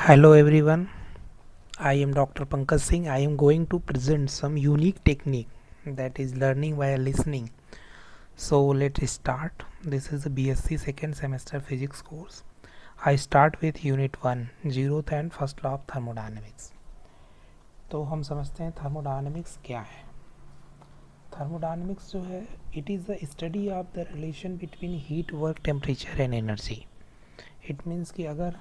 Hello everyone, I am Dr. Pankaj Singh. I am going to present some unique technique that is learning via listening. So let's start. This is a BSc second semester physics course. I start with unit 1, zeroth and first law of thermodynamics. तो हम समझते हैं thermodynamics क्या है. Thermodynamics जो है it is the study of the relation between heat work temperature and energy. It means कि अगर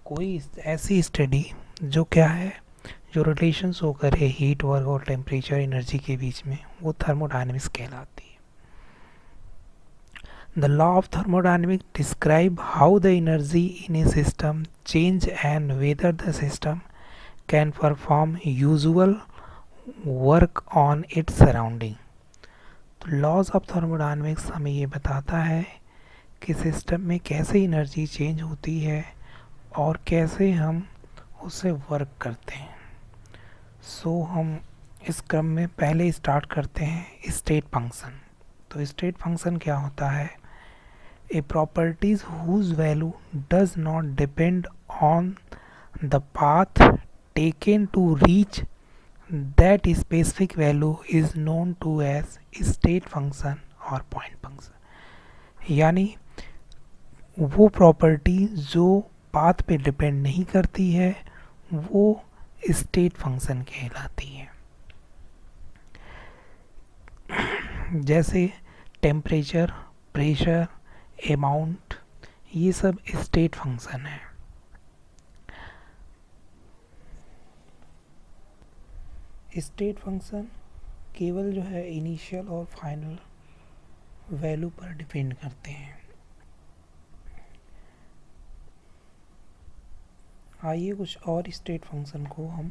कोई ऐसी स्टडी जो क्या है जो रिलेशन शो करे हीट वर्क और टेम्परेचर एनर्जी के बीच में, वो थर्मोडायनेमिक्स कहलाती है. The law of thermodynamics describe how the energy in A system change and whether the system can perform usual work on its surrounding. तो लॉज ऑफ थर्मोडायनेमिक्स हमें ये बताता है कि सिस्टम में कैसे एनर्जी चेंज होती है और कैसे हम उससे वर्क करते हैं. सो हम इस क्रम में पहले स्टार्ट करते हैं स्टेट फंक्शन. तो स्टेट फंक्शन क्या होता है? A properties whose value does not depend on the path taken to reach that specific value is known to as state function और पॉइंट फंक्शन. यानी वो प्रॉपर्टी जो पाथ पे डिपेंड नहीं करती है वो स्टेट फंक्शन कहलाती है. जैसे टेम्परेचर, प्रेशर, अमाउंट, ये सब स्टेट फंक्शन है. स्टेट फंक्शन केवल जो है इनिशियल और फाइनल वैल्यू पर डिपेंड करते हैं. आइए कुछ और स्टेट फंक्शन को हम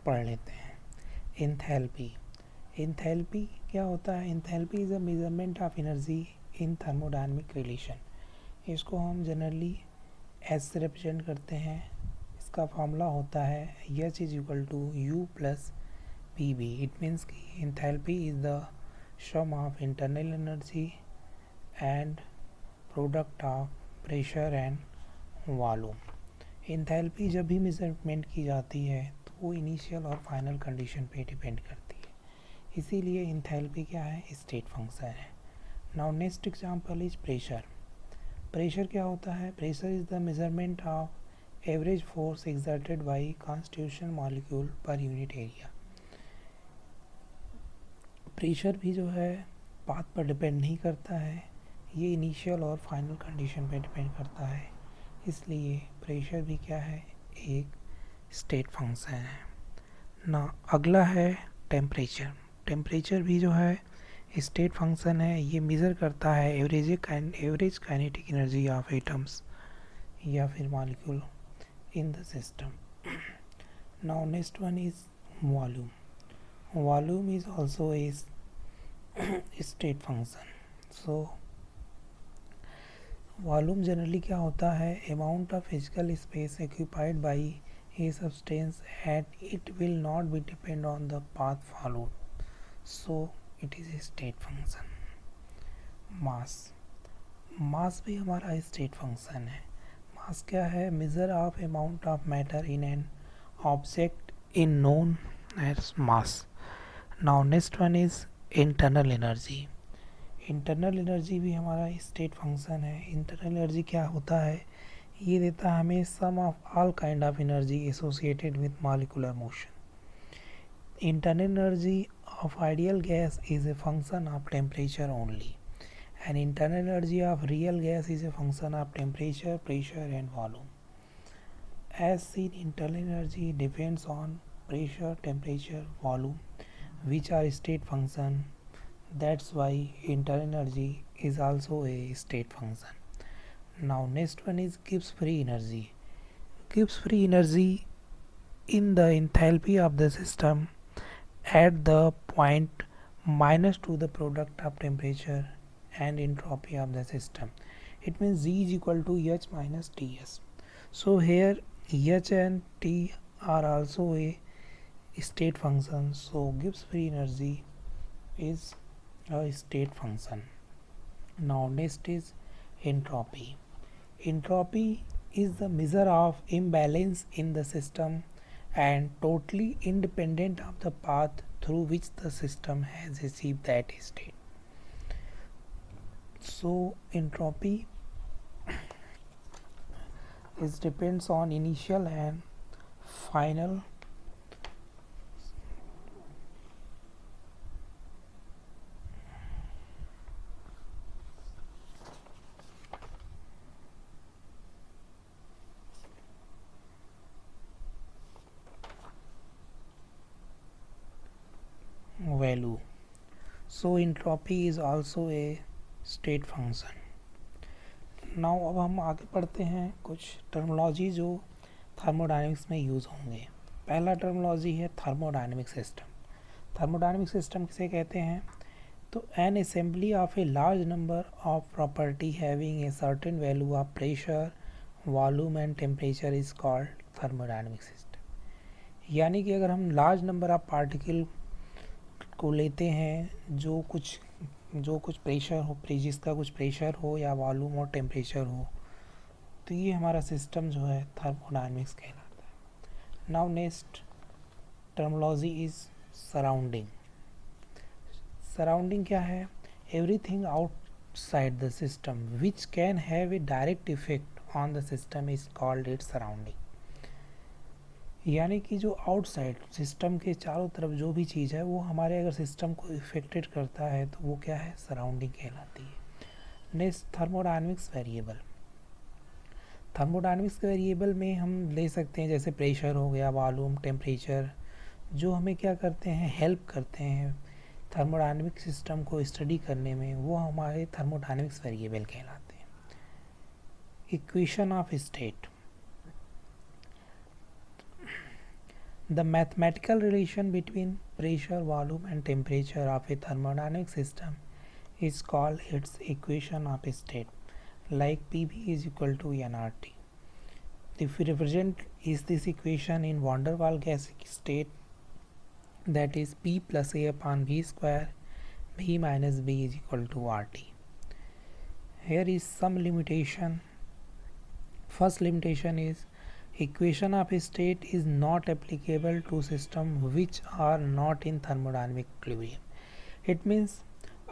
पढ़ लेते हैं. एंथैल्पी. एंथैल्पी क्या होता है? Enthalpy is a measurement of energy in thermodynamic relation. इसको हम जनरली एस से रिप्रेजेंट करते हैं. इसका फॉर्मूला होता है H is equal to U plus P V. It means कि enthalpy is the sum of internal energy and product of pressure and volume. Enthalpy जब भी मेजरमेंट की जाती है तो वो इनिशियल और फाइनल कंडीशन पे डिपेंड करती है. इसीलिए एंथैल्पी क्या है? स्टेट फंक्शन है. Now next example is pressure. Pressure क्या होता है? Pressure is the measurement of average force exerted by constitution molecule per unit area. Pressure भी जो है पाथ पर डिपेंड नहीं करता है, ये इनिशियल और फाइनल कंडीशन पे डिपेंड करता है. इसलिए प्रेशर भी क्या है? एक स्टेट फंक्शन है ना. अगला है टेम्परेचर. टेम्परेचर भी जो है स्टेट फंक्शन है. ये मेज़र करता है average kinetic energy of atoms या फिर molecule in the system. Now next one is volume. Volume is also a state function. So volume generally क्या होता है? Amount of physical space occupied by a substance and it will not be depend on the path followed. So it is a state function. Mass. Mass भी हमारा state function है. Mass क्या है? Measure of amount of matter in an object in known as mass. Now next one is internal energy. Internal energy भी हमारा state function है. Internal energy क्या होता है? ये देता है हमें sum of all kind of energy associated with molecular motion. Internal energy of ideal gas is a function of temperature only, and internal energy of real gas is a function of temperature, pressure and volume. As seen, internal energy depends on pressure, temperature, volume, which are state function. That's why internal energy is also a state function. Now next one is Gibbs free energy. Gibbs free energy in the enthalpy of the system at the point minus to the product of temperature and entropy of the system. It means Z is equal to H minus Ts. So here H and T are also a state function. So Gibbs free energy is a state function. Now next is entropy. Entropy is the measure of imbalance in the system and totally independent of the path through which the system has achieved that state. So entropy is depends on initial and final value. So entropy is also a state function. Now अब हम आगे पढ़ते हैं कुछ terminology जो thermodynamics में use होंगे. पहला टर्मोलॉजी है थर्मोडायनेमिक सिस्टम. थर्मोडायनेमिक सिस्टम किसे कहते हैं? तो N assembly of a large number of property having a certain value of pressure, volume and temperature is called thermodynamic system. यानी कि अगर हम लार्ज नंबर ऑफ पार्टिकल को लेते हैं जो कुछ प्रेशर हो, जिसका कुछ प्रेशर हो या वॉल्यूम और टेम्परेचर हो, तो ये हमारा सिस्टम जो है थर्मोडायनेमिक्स कहलाता है. Now next terminology is surrounding. Surrounding क्या है? Everything outside the system which can have a direct effect on the system is called it surrounding. यानी कि जो आउटसाइड सिस्टम के चारों तरफ जो भी चीज़ है वो हमारे अगर सिस्टम को इफेक्टेड करता है तो वो क्या है? सराउंडिंग कहलाती है. Next thermodynamics variable. Thermodynamics variable में हम ले सकते हैं जैसे प्रेशर हो गया, वॉल्यूम, टेम्परेचर, जो हमें क्या करते हैं? हेल्प करते हैं थर्मोडायनेमिक सिस्टम को स्टडी करने में, वो हमारे थर्मोडायनेमिक्स वेरिएबल कहलाते हैं. Equation of state. The mathematical relation between pressure, volume and temperature of a thermodynamic system is called its equation of state, like PV is equal to nRT. If we represent this equation in van der Waals gas state, that is P plus A upon V square, V minus B is equal to RT. Here is some limitation. First limitation is equation of state is not applicable to system which are not in thermodynamic equilibrium. It means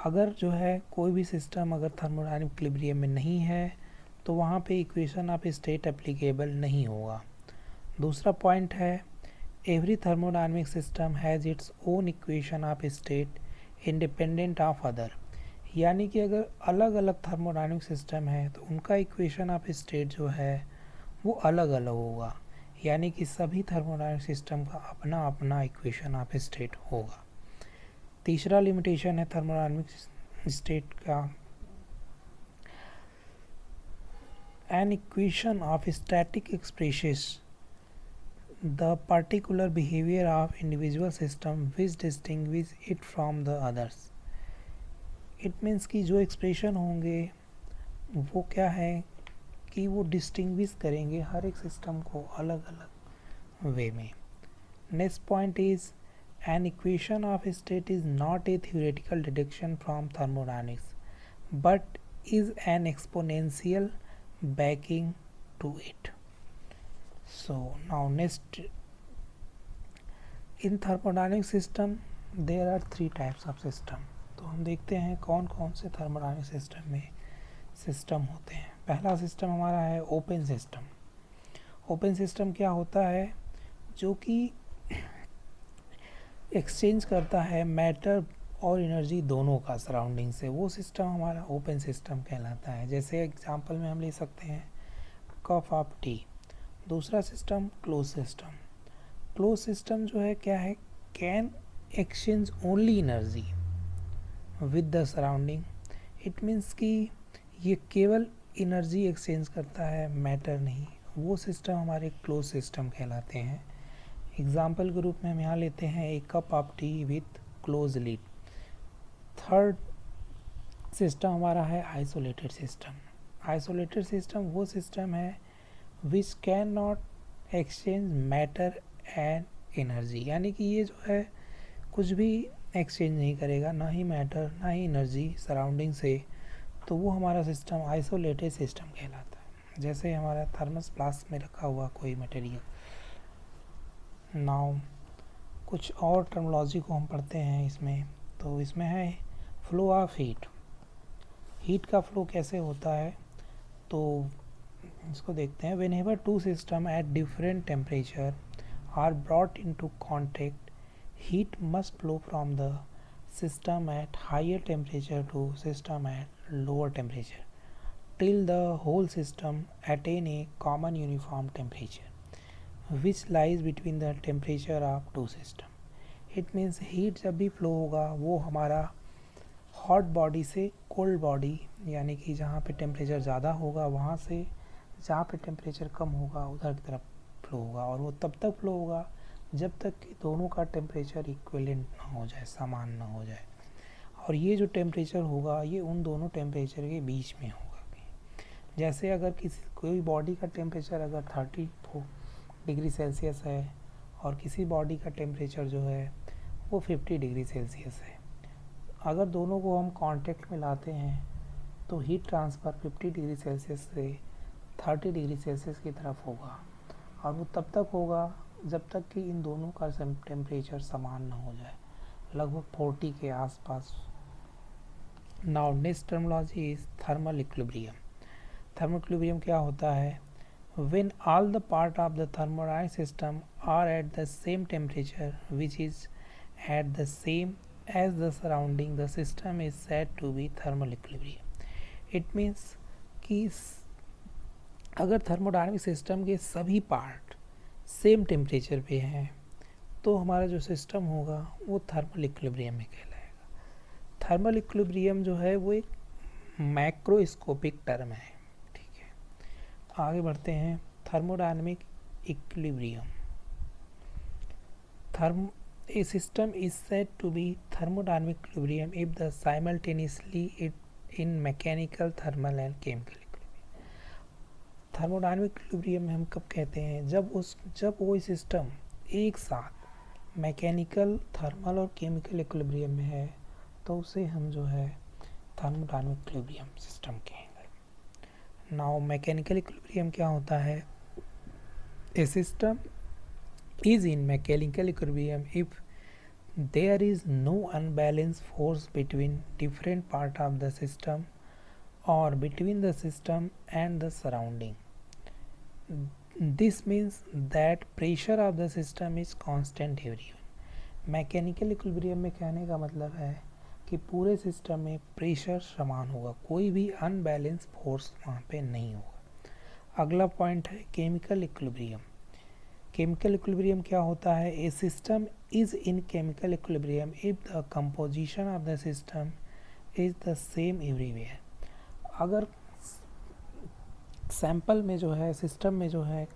अगर जो है कोई भी system अगर thermodynamic equilibrium में नहीं है तो वहाँ पे इक्वेशन ऑफ स्टेट एप्लीकेबल नहीं होगा. दूसरा पॉइंट है every thermodynamic system has its own equation of state independent of other. यानी कि अगर अलग अलग थर्मोडायनेमिक सिस्टम है तो उनका इक्वेशन ऑफ स्टेट जो है वो अलग अलग होगा. यानी कि सभी थर्मोडायनेमिक सिस्टम का अपना अपना इक्वेशन ऑफ स्टेट होगा. तीसरा लिमिटेशन है थर्मोडायनेमिक स्टेट का, N equation of static expresses the particular behaviour of individual system which distinguish it from the others. It means कि जो एक्सप्रेशन होंगे वो क्या है कि वो डिस्टिंग्विश करेंगे हर एक सिस्टम को अलग अलग वे में. Next point is an equation of state is not a theoretical deduction from thermodynamics but is an exponential backing to it. So now next, in thermodynamic system there are 3 types of system. तो हम देखते हैं कौन कौन से thermodynamic system में system होते हैं. पहला सिस्टम हमारा है ओपन सिस्टम. ओपन सिस्टम क्या होता है? जो कि एक्सचेंज करता है मैटर और एनर्जी दोनों का सराउंडिंग से, वो सिस्टम हमारा ओपन सिस्टम कहलाता है. जैसे एग्जांपल में हम ले सकते हैं कप ऑफ टी. दूसरा system close system. Close system जो है क्या है? Can exchange only energy with the surrounding. It means कि ये केवल एनर्जी एक्सचेंज करता है, मैटर नहीं. वो सिस्टम हमारे क्लोज सिस्टम कहलाते हैं. एग्जाम्पल के रूप में हम यहाँ लेते हैं एक cup of tea with close lid. Third system हमारा है आइसोलेटेड सिस्टम. आइसोलेटेड सिस्टम वो सिस्टम है which can not exchange matter and energy. यानी कि ये जो है कुछ भी एक्सचेंज नहीं करेगा, ना ही मैटर ना ही एनर्जी सराउंडिंग से, तो वो हमारा सिस्टम आइसोलेटेड सिस्टम कहलाता है. जैसे हमारा थर्मस फ्लास्क में रखा हुआ कोई मटेरियल। नाउ कुछ और टर्मिनोलॉजी को हम पढ़ते हैं इसमें। तो इसमें है फ्लो ऑफ हीट। हीट का फ्लो कैसे होता है, तो इसको देखते हैं। Whenever two system at different temperature are brought into contact, heat must flow from the system at higher temperature to system at lower temperature till the whole system attain a common uniform temperature which lies between the temperature of two system. It means heat जब भी flow होगा वो हमारा hot body से cold body यानी कि जहाँ पे temperature ज़्यादा होगा वहाँ से जहाँ पे temperature कम होगा उधर की तरफ flow होगा, और वो तब तक flow होगा जब तक कि दोनों का टेम्परेचर इक्विवेलेंट ना हो जाए, समान ना हो जाए। और ये जो टेम्परेचर होगा ये उन दोनों टेम्परेचर के बीच में होगा। जैसे अगर कोई बॉडी का टेम्परेचर अगर 34 डिग्री सेल्सियस है और किसी बॉडी का टेम्परेचर जो है वो 50 डिग्री सेल्सियस है, अगर दोनों को हम कांटेक्ट में लाते हैं तो हीट ट्रांसफ़र 50 डिग्री सेल्सियस से 30 डिग्री सेल्सियस की तरफ होगा, और वो तब तक होगा जब तक कि इन दोनों का टेम्परेचर समान ना हो जाए, लगभग 40 के आसपास। Now next terminology is thermal equilibrium. Thermal equilibrium क्या होता है? When all the part of the thermodynamic system are at the same temperature which is at the same as the surrounding, the system is said to be thermal equilibrium. It means कि अगर thermodynamic system के सभी part same temperature पे हैं तो हमारा जो system होगा वो थर्मल इक्विलिब्रियम में कहलाएगा। थर्मल इक्विलिब्रियम जो है वो एक मैक्रोस्कोपिक टर्म है, ठीक है। आगे बढ़ते हैं। Thermodynamic equilibrium. A system is said to be thermodynamic equilibrium if the simultaneously in mechanical, thermal and chemical. Thermodynamic equilibrium में हम कब कहते हैं? जब वो सिस्टम एक साथ मैकेनिकल, थर्मल और केमिकल इक्विलिब्रियम में है तो उसे हम जो है थर्मोडायनामिक इक्विलिब्रियम सिस्टम कहेंगे। नाउ मैकेनिकल इक्विलिब्रियम क्या होता है? A system is in mechanical equilibrium if there is no unbalance force between different part of the system or between the system and the surrounding. This means that pressure of the system is constant everywhere. Mechanical equilibrium में कहने का मतलब है कि पूरे system में pressure समान होगा, कोई भी अनबैलेंस फोर्स वहाँ पे नहीं होगा। अगला पॉइंट है केमिकल इक्विलिब्रियम। केमिकल इक्विलिब्रियम क्या होता है? A system is in chemical equilibrium if the composition of the system is the same everywhere. अगर सैंपल में जो है, सिस्टम में जो है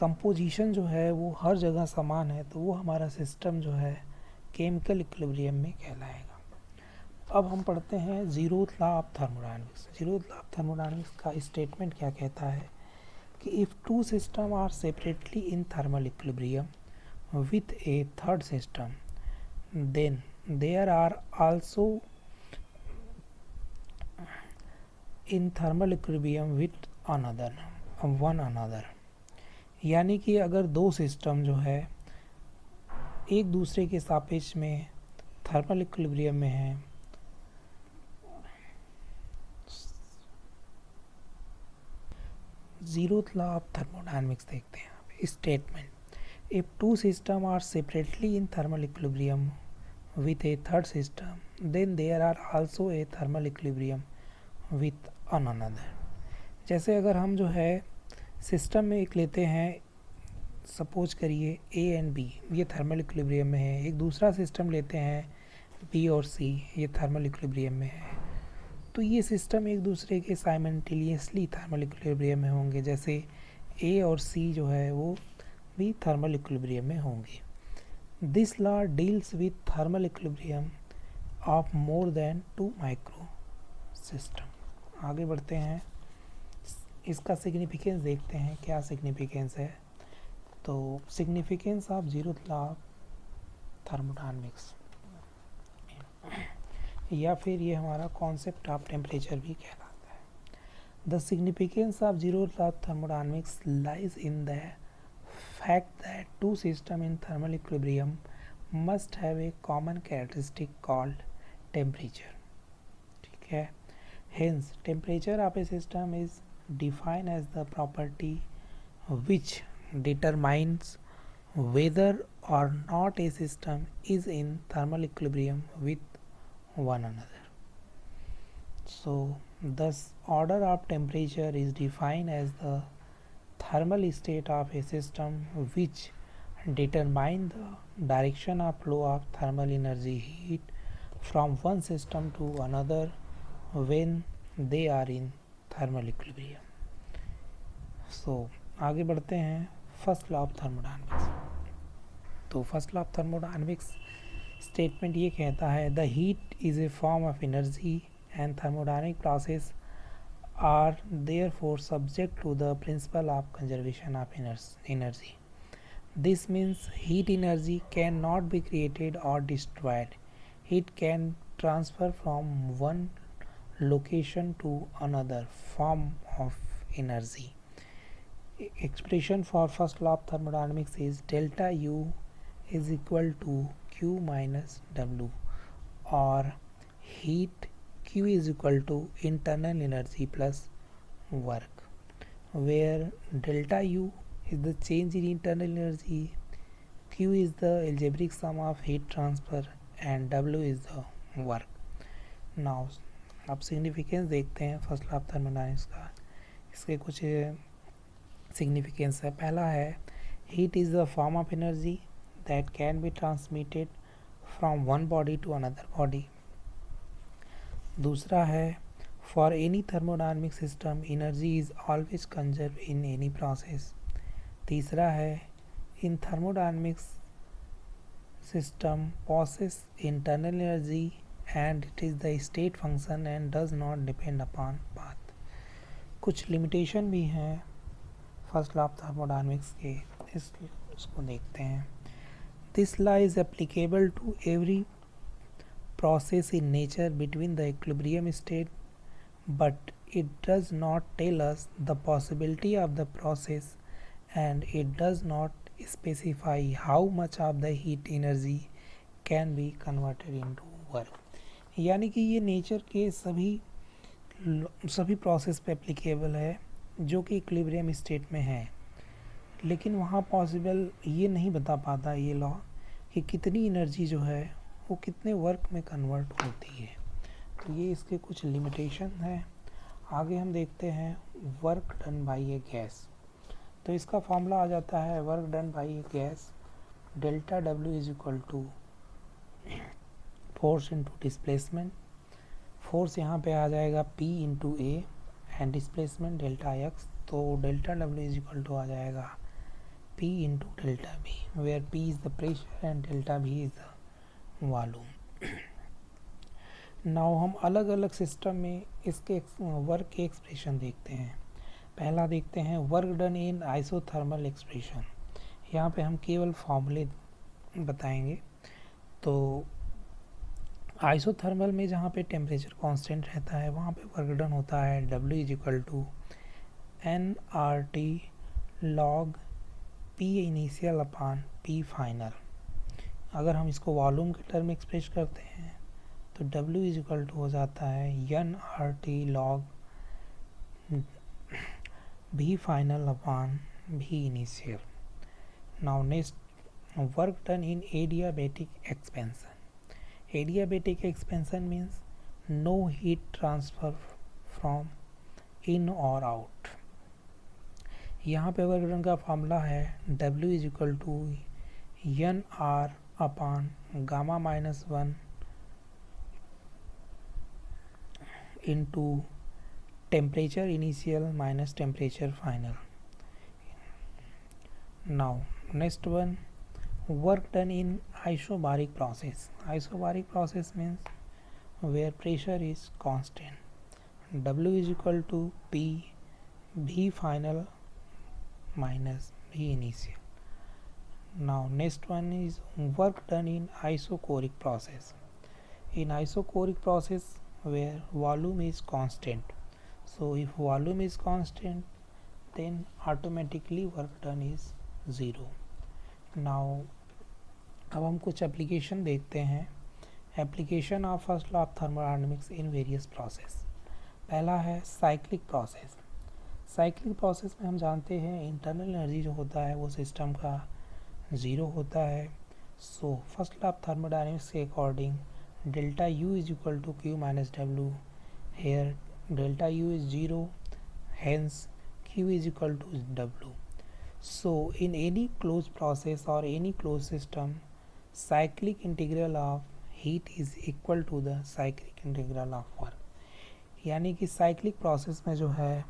कंपोजिशन जो है वो हर जगह समान है तो वो हमारा सिस्टम जो है केमिकल इक्विलिब्रियम में कहलाएगा। अब हम पढ़ते हैं zeroth law of thermodynamics. Zeroth law of thermodynamics का स्टेटमेंट क्या कहता है कि if two system are separately in thermal equilibrium with a third system then there are also in thermal equilibrium with one another. यानी कि अगर दो system जो है एक दूसरे के सापेक्ष में थर्मल इक्विलिब्रियम में है, जीरोथ लॉ ऑफ थर्मोडायनामिक्स देखते हैं। Statement if two system are separately in thermal equilibrium with a third system then there are also a thermal equilibrium with on another. जैसे अगर हम जो है सिस्टम में एक लेते हैं, सपोज करिए ए एंड बी, ये थर्मल इक्विलिब्रियम में है। एक दूसरा सिस्टम लेते हैं बी और सी, ये थर्मल इक्विलिब्रियम में है। तो ये सिस्टम एक दूसरे के साइमल्टेनियसली थर्मल इक्विलिब्रियम में होंगे। जैसे ए और सी जो है वो भी थर्मल इक्विलिब्रियम में होंगे। This law deals with thermal equilibrium of more than 2 micro system. आगे बढ़ते हैं, इसका सिग्निफिकेंस देखते हैं क्या सिग्निफिकेंस है। तो significance of zeroth law of thermodynamics, या फिर ये हमारा कॉन्सेप्ट ऑफ टेम्परेचर भी कहलाता है। The significance of zero law thermodynamics lies in the fact that two systems in thermal equilibrium must have a common characteristic called temperature. ठीक है. Hence, temperature of a system is defined as the property which determines whether or not a system is in thermal equilibrium with one another. So, thus order of temperature is defined as the thermal state of a system which determine the direction of flow of thermal energy heat from one system to another when they are in thermal equilibrium. So आगे बढ़ते हैं first law of thermodynamics. तो first law of thermodynamics statement ये कहता है the heat is a form of energy and thermodynamic process are therefore subject to the principle of conservation of energy. This means heat energy cannot be created or destroyed. It can transfer from one location to another form of energy. Expression for first law of thermodynamics is delta U is equal to Q minus W, or heat Q is equal to internal energy plus work, where delta U is the change in internal energy, Q is the algebraic sum of heat transfer and W is the work. Now अब significance देखते हैं first law of thermodynamics का. इसके कुछ significance है. पहला है heat is the form of energy that can be transmitted from one body to another body. दूसरा है for any thermodynamic system energy is always conserve in any process. तीसरा है in thermodynamics system possess internal energy and it is the state function and does not depend upon path. कुछ limitation भी हैं first law of thermodynamics के, इसको देखते हैं. This law is applicable to every process in nature between the equilibrium state, but it does not tell us the possibility of the process and it does not specify how much of the heat energy can be converted into work. यानी कि ये nature के सभी process पे applicable है जो कि equilibrium state में है, लेकिन वहाँ पॉसिबल ये नहीं बता पाता ये लॉ कि कितनी एनर्जी जो है वो कितने वर्क में कन्वर्ट होती है. तो ये इसके कुछ लिमिटेशन हैं. आगे हम देखते हैं work done by a gas. तो इसका फॉर्मूला आ जाता है work done by a gas delta W is equal to force into displacement. Force यहाँ पे आ जाएगा P into A and displacement delta X. तो delta W is equal to आ जाएगा P into delta V, where P is the pressure and delta V is the volume. Now हम अलग अलग सिस्टम में इसके वर्क के एक्सप्रेशन देखते हैं. पहला देखते हैं work done in isothermal expression. यहाँ पे हम केवल फॉर्मूले बताएंगे. तो आइसोथर्मल में जहाँ पे टेम्परेचर कांस्टेंट रहता है वहाँ पे वर्क डन होता है W is equal to nRT log P initial upon P final. अगर हम इसको वॉल्यूम के टर्म एक्सप्रेस करते हैं तो W इज इक्वल टू हो जाता है nRT log V final upon V initial. Now next work done in adiabatic expansion. Adiabatic expansion means no heat transfer from in और आउट. यहाँ पे वर्क डन का फॉर्मूला है W is equal to nR upon gamma minus 1 into temperature initial minus temperature final. Now next one work done in isobaric process. Isobaric process means where pressure is constant. W is equal to P V final minus V initial. Now next one is work done in isochoric process. In isochoric process where volume is constant, So if volume is constant, then automatically work done is 0. Now अब हम कुछ application देखते हैं. Application of first law of thermodynamics in various process. पहला है cyclic process. Cyclic process में हम जानते हैं इंटरनल एनर्जी जो होता है वो सिस्टम का 0 होता है. So first law of thermodynamics के according delta U is equal to Q minus W. Here delta U is 0, hence Q is equal to W. So in any closed process or any closed system, cyclic integral of heat is equal to the cyclic integral of work. यानी कि cyclic process में जो है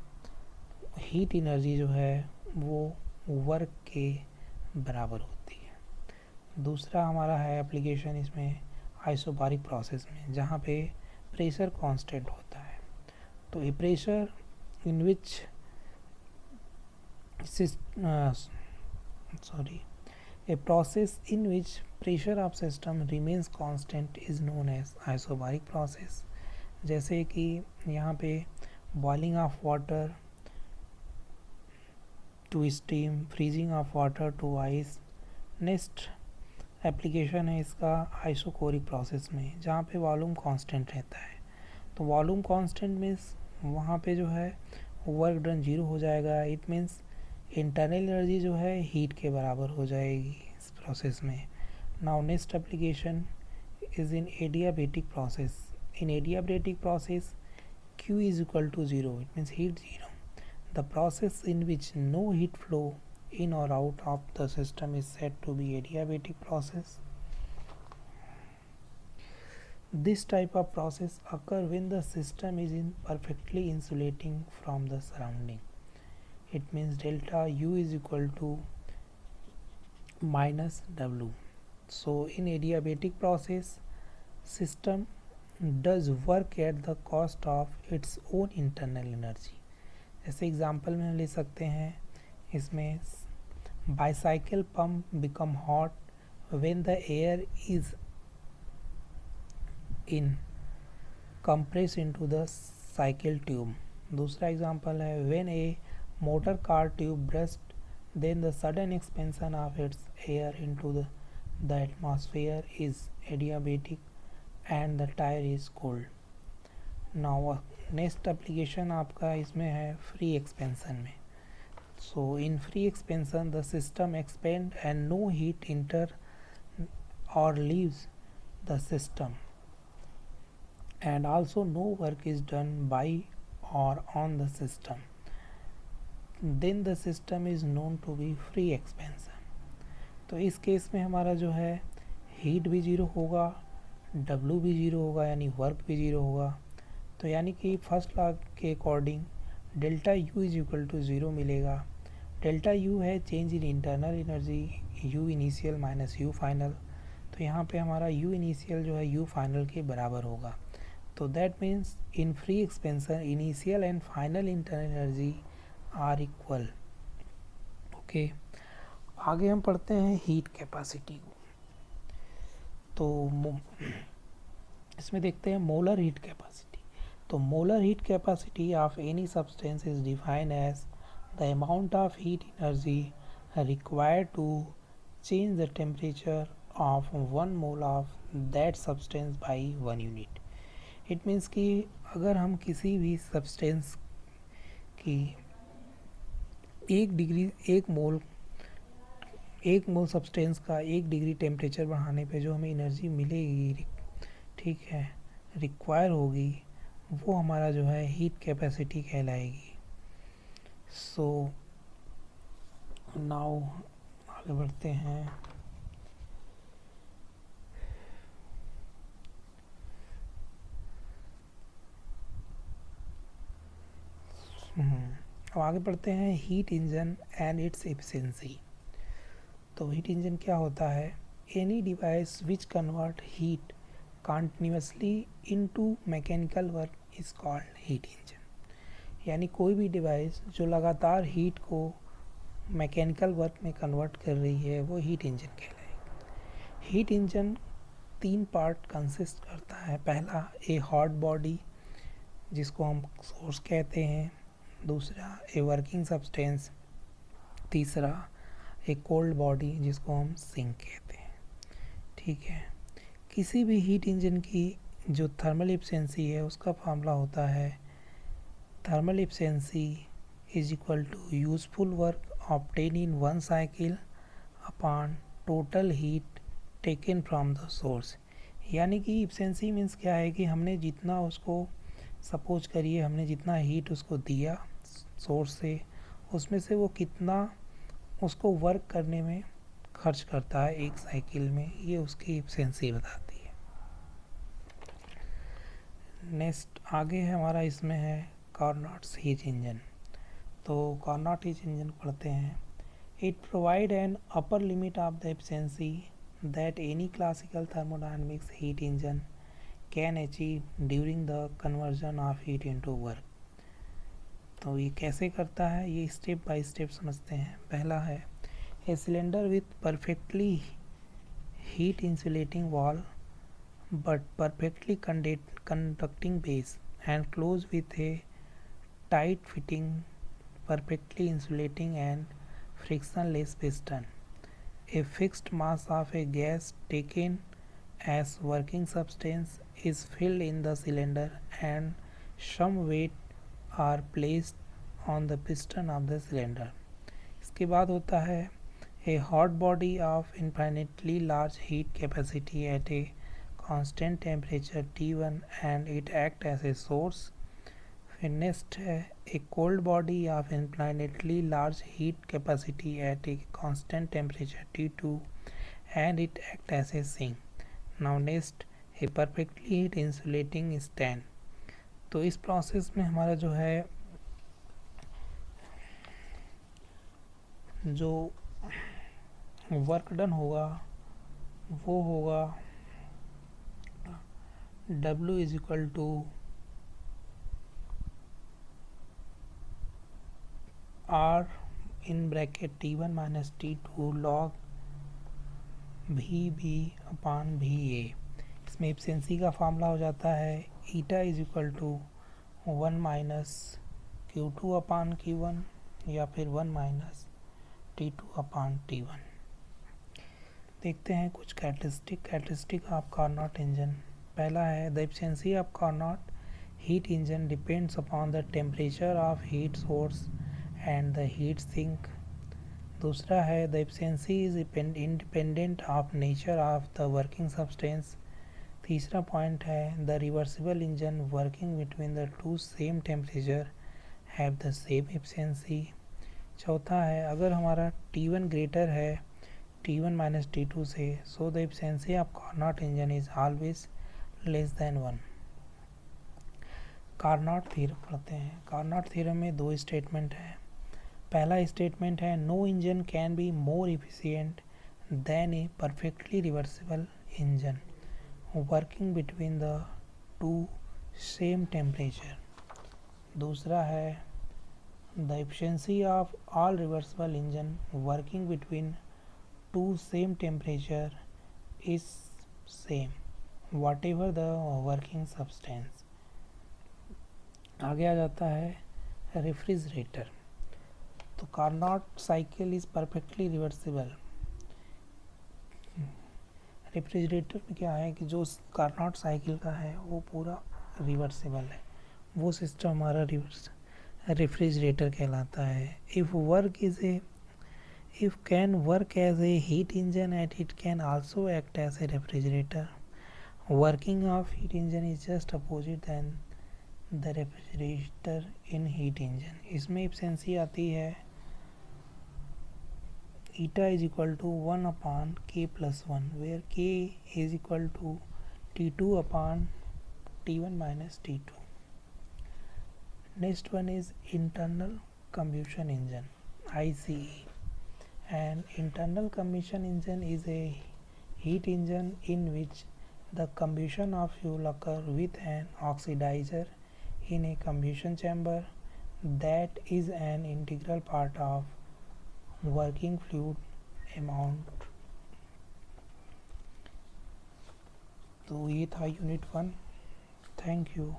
heat energy जो है वो work के बराबर होती है. दूसरा हमारा है एप्लीकेशन इसमें आइसोबारिक प्रोसेस में, जहाँ पे प्रेशर कांस्टेंट होता है. तो a pressure in which a process in which pressure of system remains constant is known as isobaric process. जैसे कि यहाँ पे boiling of water to steam, freezing of water to ice. Next application है इसका isochoric process में, जहाँ पे volume constant रहता है. तो वॉल्यूम कांस्टेंट मीन्स वहाँ पे जो है वर्क डन 0 हो जाएगा. इट मीन्स इंटरनल एनर्जी जो है हीट के बराबर हो जाएगी इस प्रोसेस में. Now next application is in adiabatic process. In adiabatic process Q is equal to 0, it means heat 0. The process in which no heat flow in or out of the system is said to be adiabatic process. This type of process occur when the system is perfectly insulating from the surrounding. It means delta U is equal to minus W. So in adiabatic process, system does work at the cost of its own internal energy. जैसे example में हम ले सकते हैं इसमें bicycle pump become hot when the air is in compress into the cycle tube. दूसरा example है when A motor car tube burst, then the sudden expansion of its air into the atmosphere is adiabatic and the tire is cooled. Now next application आपका इसमें है free expansion में. So in free expansion the system expand and no heat enter or leaves the system, and also no work is done by or on the system. Then the system is known to be free expansion. तो इस case में हमारा जो है heat भी 0 होगा, W भी 0 होगा, यानी वर्क भी 0 होगा. तो यानी कि फर्स्ट लॉ के according delta U is equal to 0 मिलेगा. डेल्टा U है change in internal energy, U initial minus U final. तो यहाँ पे हमारा U इनिशियल जो है U फाइनल के बराबर होगा. तो that means in free expansion initial and final internal energy are equal. Okay, आगे हम पढ़ते हैं हीट कैपेसिटी को. तो इसमें देखते हैं मोलर हीट कैपेसिटी. तो molar heat capacity of any substance is defined as the amount of heat energy required to change the temperature of 1 mole of that substance by 1 unit. It means कि अगर हम किसी भी substance की 1 मोल substance का 1 degree temperature बढ़ाने पे जो हमें एनर्जी मिलेगी, ठीक है, रिक्वायर होगी, वो हमारा जो है हीट कैपेसिटी कहलाएगी. सो नाउ आगे बढ़ते हैं. अब आगे पढ़ते हैं heat engine and its efficiency. तो हीट इंजन क्या होता है? Any device which convert heat continuously into mechanical work is called heat engine. यानी कोई भी डिवाइस जो लगातार हीट को मैकेनिकल वर्क में कन्वर्ट कर रही है वो हीट इंजन कहलाएगी. हीट इंजन 3 पार्ट कंसिस्ट करता है. पहला ए हॉट बॉडी, जिसको हम सोर्स कहते हैं, दूसरा ए वर्किंग सब्सटेंस, तीसरा एक कोल्ड बॉडी जिसको हम सिंक कहते हैं। ठीक है, किसी भी हीट इंजन की जो थर्मल इफिशिएंसी है उसका फार्मूला होता है thermal efficiency is equal to useful work obtain in one cycle upon total heat taken from the source. यानी कि इफिशिएंसी मीन्स क्या है कि हमने जितना उसको, सपोज करिए हमने जितना हीट उसको दिया सोर्स से, उसमें से वो कितना उसको वर्क करने में खर्च करता है एक साइकिल में, ये उसकी इफिशिएंसी बताती है। नेक्स्ट आगे है हमारा, इसमें है कार्नोट्स हीट इंजन। तो कार्नोट हीट इंजन पढ़ते हैं। It provide an upper limit of the efficiency that any classical thermodynamics heat engine can achieve during the conversion of heat into work. तो ये कैसे करता है, ये स्टेप बाय स्टेप समझते हैं। पहला है a cylinder with perfectly heat insulating wall but perfectly conducting base and closed with a tight fitting perfectly insulating and frictionless piston. A fixed mass of a gas taken as working substance is filled in the cylinder and some weight are placed on the piston of the cylinder. इसके बाद होता है a hot body of infinitely large heat capacity at a constant temperature T1 and it act as a source. फिर next है a cold body of infinitely large heat capacity at a constant temperature T2 and it act as a sink. Now next a perfectly heat insulating stand. तो इस process में हमारा जो है जो work done होगा वो होगा W is equal to R in bracket T1 minus T2 log VB upon VA। इसमें एफिशिएंसी का फार्मूला हो जाता है eta is equal to 1 minus Q2 upon Q1 या फिर 1 माइनस T2 अपान T1। देखते हैं कुछ कैरेक्टरिस्टिक ऑफ कार्नोट इंजन। पहला है the efficiency of Carnot heat engine depends upon the temperature of heat source and the heat sink. दूसरा है the efficiency is independent of nature of the working substance. तीसरा point है the reversible engine working between the two same temperature have the same efficiency. चौथा है अगर हमारा T1 greater है T1 minus T2 से, so the efficiency of Carnot engine is always less than 1। Carnot theorem पढ़ते हैं। Carnot theorem में दो स्टेटमेंट है। पहला स्टेटमेंट है no engine can be more efficient than a perfectly reversible engine working between the two same temperature. दूसरा है the efficiency of all reversible engine working between two same temperature is same whatever the working substance। आगे आ जाता है refrigerator. तो Carnot cycle is perfectly reversible. Refrigerator में क्या है कि जो कार्नोट साइकिल का है वो पूरा रिवर्सिबल है, वो सिस्टम हमारा रिवर्स रेफ्रिजरेटर कहलाता है। if can work as a heat engine and it can also act as a refrigerator. Working of heat engine is just opposite than the refrigerator in heat engine। इसमें efficiency आती है eta is equal to 1 upon K plus 1 where K is equal to T2 upon T1 minus T2। Next one is internal combustion engine ICE. An internal combustion engine is a heat engine in which the combustion of fuel occur with an oxidizer in a combustion chamber that is an integral part of working fluid amount। तो ये था unit 1। Thank you.